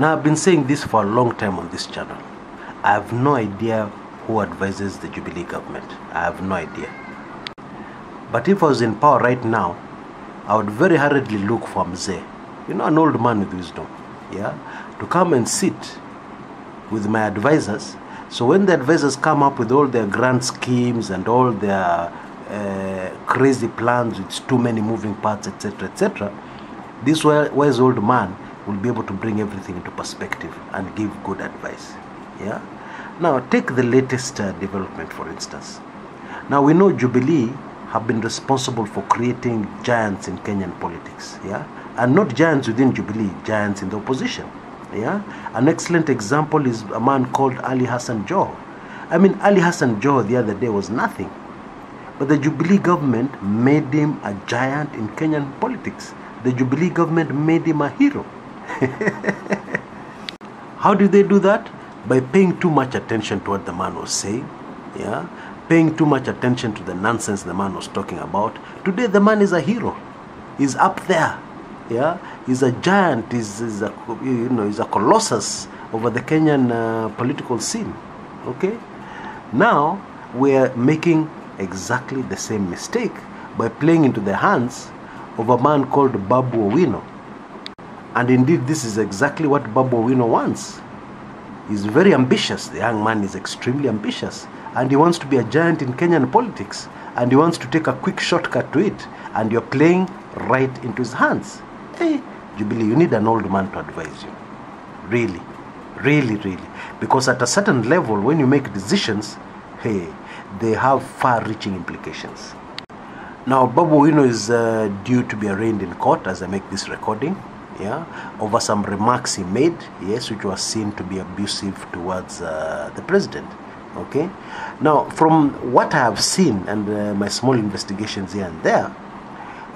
Now, I've been saying this for a long time on this channel. I have no idea who advises the Jubilee government. I have no idea. But if I was in power right now, I would very hurriedly look for Mzee, an old man with wisdom, to come and sit with my advisors. So when the advisors come up with all their grand schemes and all their crazy plans with too many moving parts, etc., this wise old man will be able to bring everything into perspective and give good advice. Now, take the latest development, for instance. Now, we know Jubilee have been responsible for creating giants in Kenyan politics, and not giants within Jubilee, giants in the opposition. An excellent example is a man called Ali Hassan Joho. I mean, Ali Hassan Joho the other day was nothing, but the Jubilee government made him a giant in Kenyan politics. The Jubilee government made him a hero. How did they do that? By paying too much attention to what the man was saying, paying too much attention to the nonsense the man was talking about. Today the man is a hero. He's up there. He's a giant. He's a colossus over the Kenyan political scene. Okay. Now we're making exactly the same mistake by playing into the hands of a man called Babu Owino. And indeed, this is exactly what Babu Owino wants. He's very ambitious. The young man is extremely ambitious. And he wants to be a giant in Kenyan politics. And he wants to take a quick shortcut to it. And you're playing right into his hands. Hey, Jubilee, you need an old man to advise you. Really, really, really. Because at a certain level, when you make decisions, hey, they have far-reaching implications. Now, Babu Owino is due to be arraigned in court as I make this recording. Over some remarks he made, which was seen to be abusive towards the president. Okay. Now, from what I have seen and my small investigations here and there,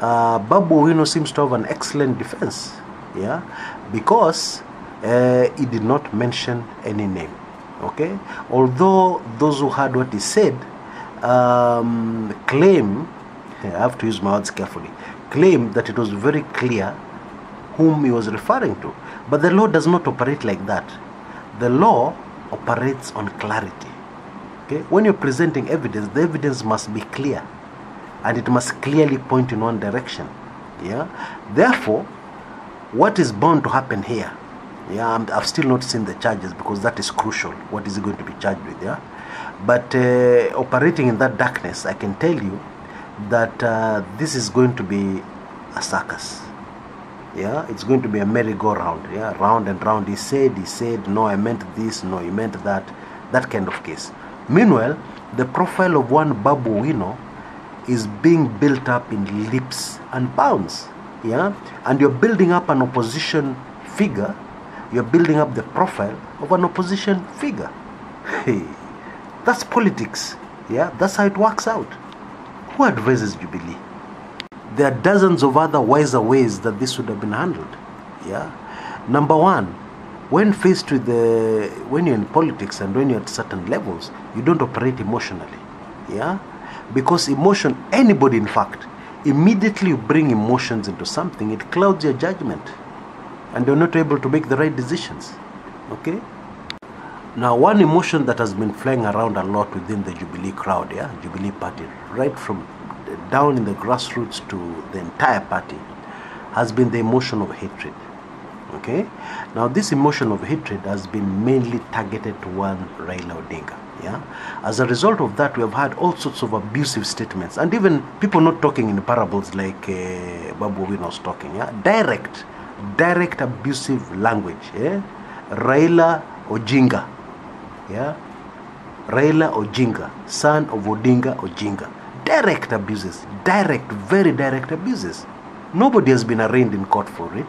Babu Owino seems to have an excellent defense. Because he did not mention any name. Okay. Although those who heard what he said claim, I have to use my words carefully, claim that it was very clear whom he was referring to. But the law does not operate like that. The law operates on clarity. Okay? When you're presenting evidence, the evidence must be clear. And it must clearly point in one direction. Therefore, what is bound to happen here? I've still not seen the charges because that is crucial. What is he going to be charged with? But operating in that darkness, I can tell you that this is going to be a circus. It's going to be a merry-go-round. Round and round. He said, no, I meant this, no, he meant that. That kind of case. Meanwhile, the profile of one Babu Owino is being built up in leaps and bounds. And you're building up an opposition figure. You're building up the profile of an opposition figure. Hey, that's politics. That's how it works out. Who advises Jubilee? There are dozens of other wiser ways that this would have been handled. Number one, when faced with when you're in politics and when you're at certain levels, you don't operate emotionally. Because emotion, anybody in fact, immediately you bring emotions into something, it clouds your judgment. And you're not able to make the right decisions. Okay? Now, one emotion that has been flying around a lot within the Jubilee crowd, Jubilee party, right from down in the grassroots to the entire party, has been the emotion of hatred. Okay? Now, this emotion of hatred has been mainly targeted to one Raila Odinga. As a result of that, we have had all sorts of abusive statements, and even people not talking in parables like Babu Owino was talking. Direct abusive language. Raila Ojinga. Raila Ojinga, son of Odinga Ojinga. Direct abuses. Very direct abuses. Nobody has been arraigned in court for it.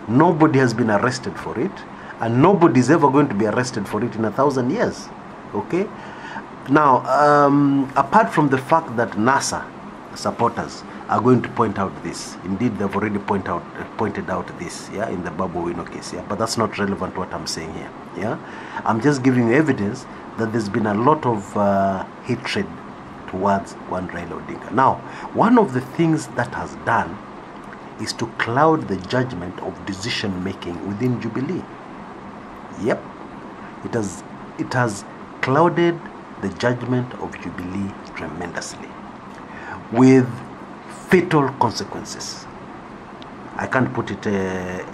Nobody has been arrested for it. And nobody is ever going to be arrested for it in 1,000 years. Okay? Now, apart from the fact that NASA supporters are going to point out this. Indeed, they've already pointed out this, in the Babu Owino case, but that's not relevant to what I'm saying here, I'm just giving you evidence that there's been a lot of hatred towards one Raila Odinga. Now, one of the things that has done is to cloud the judgment of decision making within Jubilee. Yep, it has clouded the judgment of Jubilee tremendously, with fatal consequences. I can't put it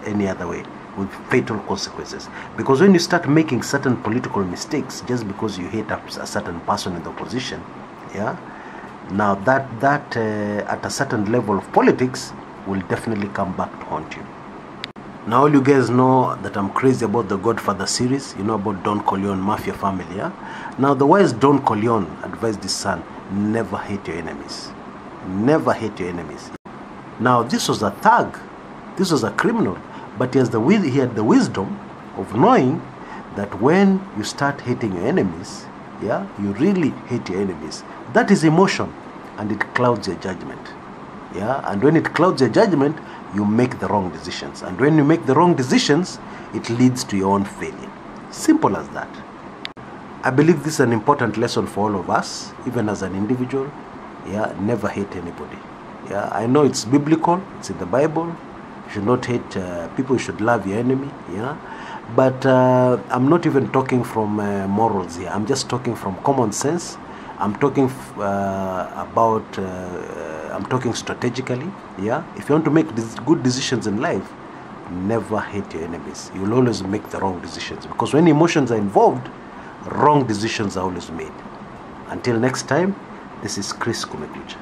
any other way, with fatal consequences. Because when you start making certain political mistakes just because you hate a certain person in the opposition, yeah, now that at a certain level of politics will definitely come back to haunt you. Now all you guys know that I'm crazy about the Godfather series. You know about Don Corleone mafia family, yeah? Now the wise Don Corleone advised his son, never hate your enemies. Never hate your enemies. Now this was a thug, this was a criminal, but he had the wisdom of knowing that when you start hating your enemies, yeah, you really hate your enemies. That is emotion, and it clouds your judgment. Yeah, and when it clouds your judgment, you make the wrong decisions. And when you make the wrong decisions, it leads to your own failure. Simple as that. I believe this is an important lesson for all of us, even as an individual. Yeah, never hate anybody. Yeah, I know it's biblical, it's in the Bible. You should not hate people, you should love your enemy. Yeah, but I'm not even talking from morals here. I'm just talking from common sense. I'm talking I'm talking strategically. Yeah, if you want to make good decisions in life, never hate your enemies. You'll always make the wrong decisions, because when emotions are involved, wrong decisions are always made. Until next time, this is Chris Kumekucha.